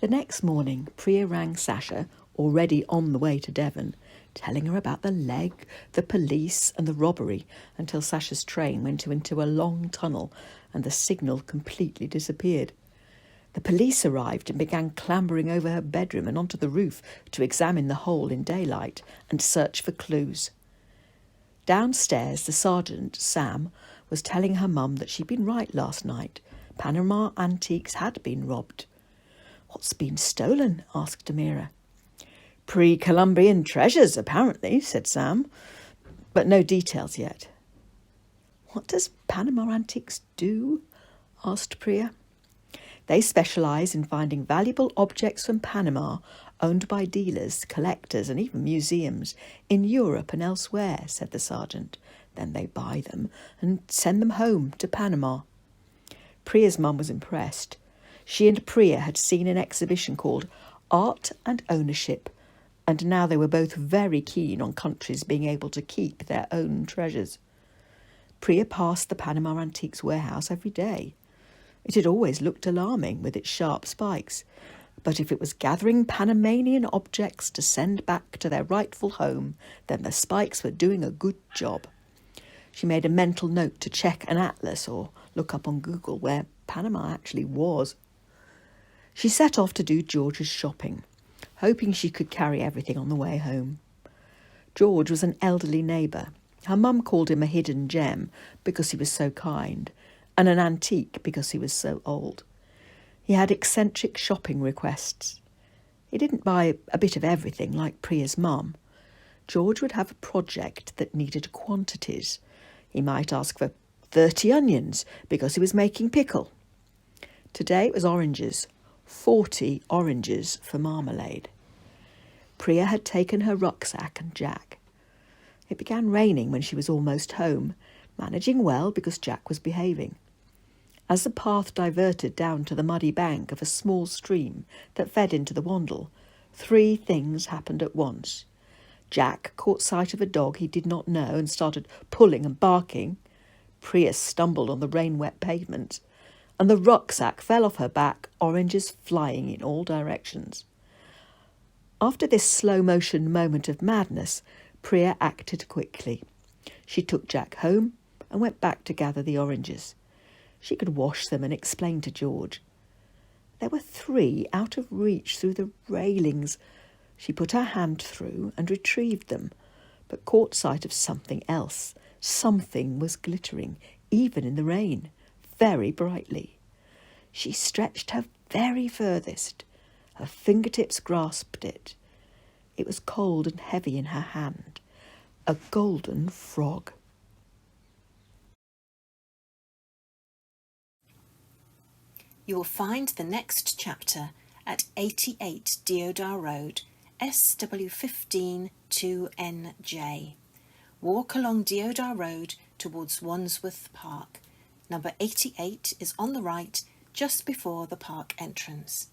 The next morning, Priya rang Sasha, already on the way to Devon, telling her about the leg, the police and the robbery, until Sasha's train went into a long tunnel and the signal completely disappeared. The police arrived and began clambering over her bedroom and onto the roof to examine the hole in daylight and search for clues. Downstairs, the sergeant, Sam, was telling her mum that she'd been right last night. Panama Antiques had been robbed. "What's been stolen?" asked Amira. "Pre-Columbian treasures, apparently," said Sam, "but no details yet." "What does Panama Antiques do?" asked Priya. "They specialise in finding valuable objects from Panama owned by dealers, collectors and even museums in Europe and elsewhere," said the sergeant. "Then they buy them and send them home to Panama." Priya's mum was impressed. She and Priya had seen an exhibition called Art and Ownership, and now they were both very keen on countries being able to keep their own treasures. Priya passed the Panama Antiques warehouse every day. It had always looked alarming with its sharp spikes, but if it was gathering Panamanian objects to send back to their rightful home, then the spikes were doing a good job. She made a mental note to check an atlas or look up on Google where Panama actually was. She set off to do George's shopping, hoping she could carry everything on the way home. George was an elderly neighbour. Her mum called him a hidden gem because he was so kind, and an antique because he was so old. He had eccentric shopping requests. He didn't buy a bit of everything like Priya's mum. George would have a project that needed quantities. He might ask for 30 onions because he was making pickle. Today it was oranges, 40 oranges for marmalade. Priya had taken her rucksack and Jack. It began raining when she was almost home, managing well because Jack was behaving. As the path diverted down to the muddy bank of a small stream that fed into the Wandle, 3 things happened at once. Jack caught sight of a dog he did not know and started pulling and barking. Priya stumbled on the rain-wet pavement, and the rucksack fell off her back, oranges flying in all directions. After this slow-motion moment of madness, Priya acted quickly. She took Jack home and went back to gather the oranges. She could wash them and explain to George. There were 3 out of reach through the railings. She put her hand through and retrieved them, but caught sight of something else. Something was glittering, even in the rain, very brightly. She stretched her very furthest. Her fingertips grasped it. It was cold and heavy in her hand. A golden frog. You will find the next chapter at 88 Deodar Road, SW15 2NJ. Walk along Deodar Road towards Wandsworth Park. Number 88 is on the right, just before the park entrance.